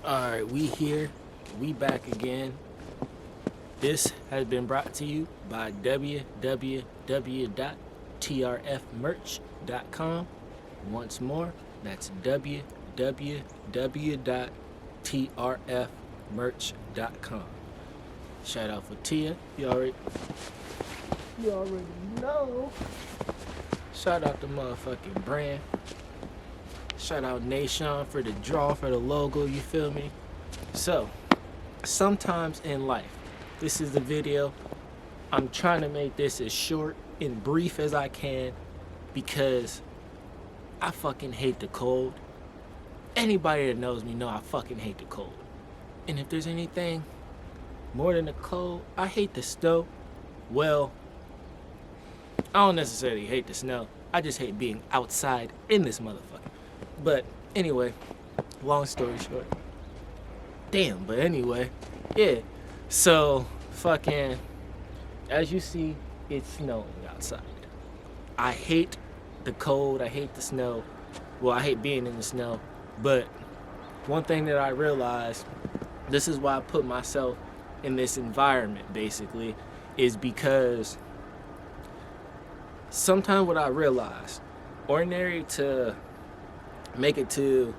Alright, we here. We back again. This has been brought to you by www.trfmerch.com. Once more, that's www.trfmerch.com. Shout out for Tia. You already know. Shout out the motherfucking brand. Shout out Nation for the draw, for the logo, you feel me? So, sometimes in life, this is the video. I'm trying to make this as short and brief as I can because I fucking hate the cold. Anybody that knows me know I fucking hate the cold. And if there's anything more than the cold, I hate the snow. Well, I don't necessarily hate the snow. I just hate being outside in this motherfucker. But anyway, long story short. Damn, but anyway, yeah. So, fucking, as you see, it's snowing outside. I hate the cold, I hate the snow. Well, I hate being in the snow. But one thing that I realized, this is why I put myself in this environment, basically, is because sometimes what I realized, ordinary to make it to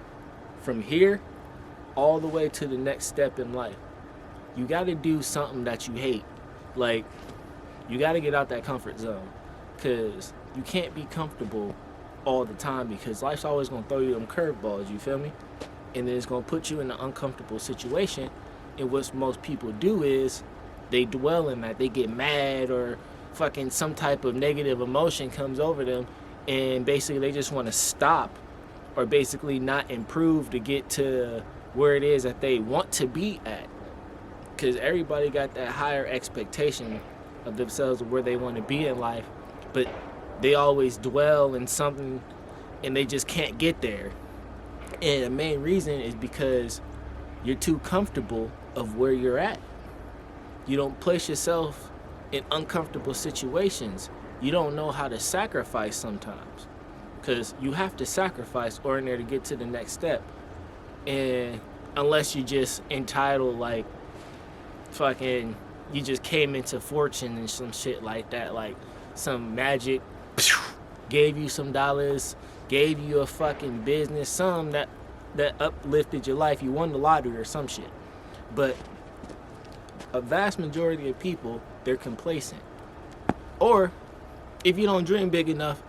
from here all the way to the next step in life, you got to do something that you hate. Like, you got to get out that comfort zone, because you can't be comfortable all the time, because life's always going to throw you them curveballs, you feel me? And then it's going to put you in an uncomfortable situation. And what most people do is they dwell in that. They get mad, or fucking some type of negative emotion comes over them, and basically they just want to stop, or basically not improve to get to where it is that they want to be at. Because everybody got that higher expectation of themselves, of where they want to be in life, but they always dwell in something and they just can't get there. And the main reason is because you're too comfortable of where you're at. You don't place yourself in uncomfortable situations. You don't know how to sacrifice sometimes, because you have to sacrifice ordinary to get to the next step. And unless you just entitled, like fucking, you just came into fortune and some shit like that, like some magic gave you some dollars, gave you a fucking business, some that uplifted your life. You won the lottery or some shit. But a vast majority of people, they're complacent. Or if you don't dream big enough,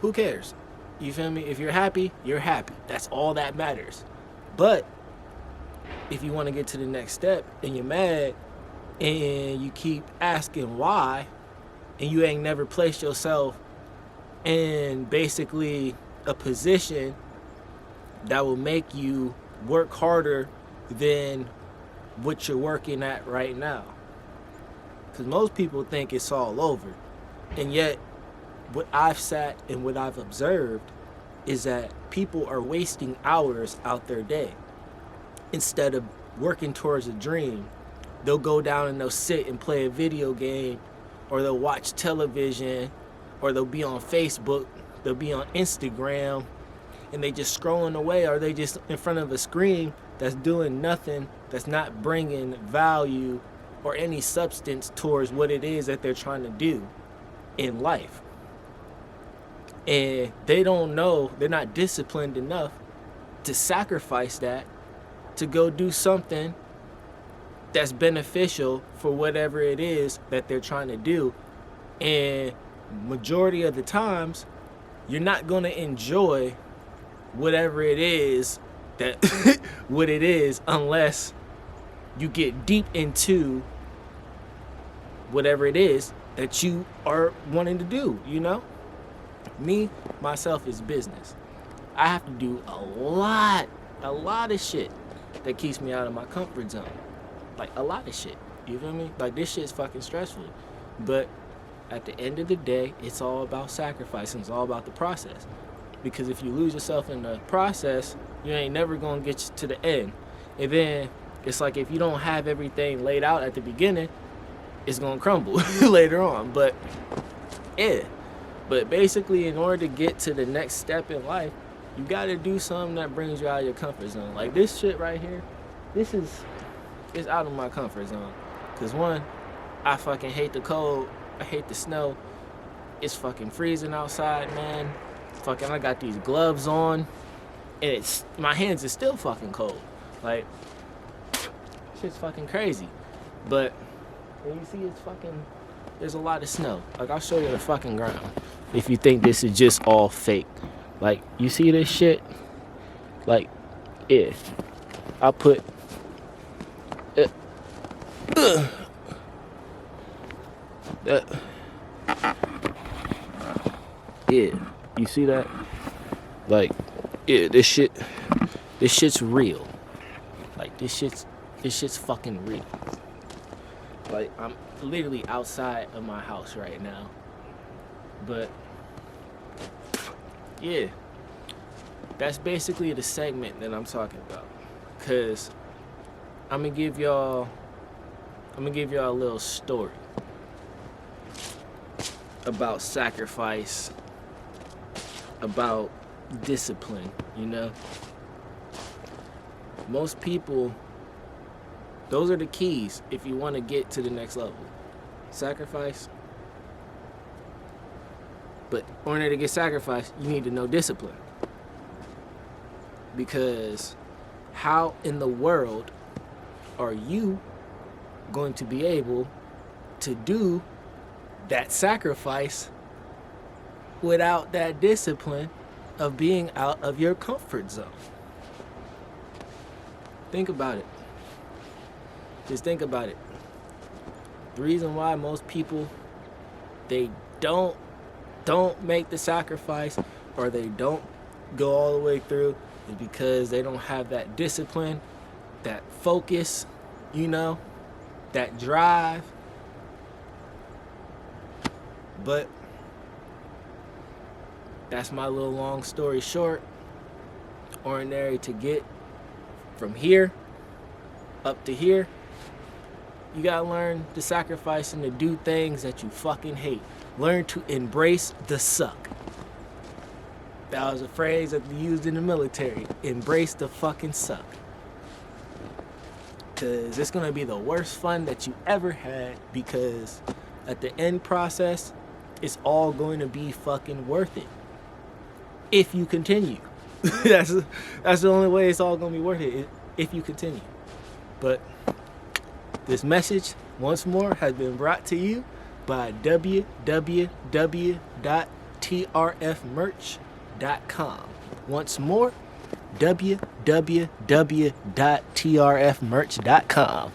who cares? You feel me? If you're happy, you're happy. That's all that matters. But if you want to get to the next step and you're mad and you keep asking why, and you ain't never placed yourself in basically a position that will make you work harder than what you're working at right now. Because most people think it's all over. And yet, what I've sat and what I've observed is that people are wasting hours out their day. Instead of working towards a dream, they'll go down and they'll sit and play a video game, or they'll watch television, or they'll be on Facebook, they'll be on Instagram, and they just scrolling away, or they just in front of a screen that's doing nothing, that's not bringing value or any substance towards what it is that they're trying to do in life. And they don't know, they're not disciplined enough to sacrifice that to go do something that's beneficial for whatever it is that they're trying to do. And majority of the times, you're not going to enjoy whatever it is that what it is, unless you get deep into whatever it is that you are wanting to do, you know? Me, myself, is business. I have to do a lot of shit that keeps me out of my comfort zone. Like, a lot of shit. You feel me? Like, this shit's fucking stressful. But at the end of the day, it's all about sacrifice, and it's all about the process. Because if you lose yourself in the process, you ain't never gonna get to the end. And then it's like, if you don't have everything laid out at the beginning, it's gonna crumble later on. But yeah. But basically, in order to get to the next step in life, you gotta do something that brings you out of your comfort zone. Like this shit right here, this is out of my comfort zone. Cause one, I fucking hate the cold. I hate the snow. It's fucking freezing outside, man. Fucking, I got these gloves on, and my hands are still fucking cold. Like, shit's fucking crazy. But and you see, it's fucking. There's a lot of snow. Like, I'll show you the fucking ground. If you think this is just all fake, like, you see this shit? Like, yeah. I'll put. Yeah, you see that? Like, yeah, this shit's real. Like, this shit's fucking real. Like, I'm literally outside of my house right now. But yeah, that's basically the segment that I'm talking about. Cause I'm gonna give y'all a little story about sacrifice, about discipline, you know? Most people, those are the keys if you want to get to the next level. Sacrifice. But in order to get sacrificed, you need to know discipline. Because how in the world are you going to be able to do that sacrifice without that discipline of being out of your comfort zone? Think about it. Just think about it. The reason why most people, they don't make the sacrifice, or they don't go all the way through, is because they don't have that discipline, that focus, you know, that drive. But that's my little long story short. Ordinary to get from here up to here, you gotta learn to sacrifice and to do things that you fucking hate. Learn to embrace the suck. That was a phrase that they used in the military. Embrace the fucking suck. Cause it's gonna be the worst fun that you ever had, because at the end process, it's all going to be fucking worth it. If you continue. That's the only way it's all gonna be worth it, if you continue. But this message, once more, has been brought to you by www.trfmerch.com. Once more, www.trfmerch.com.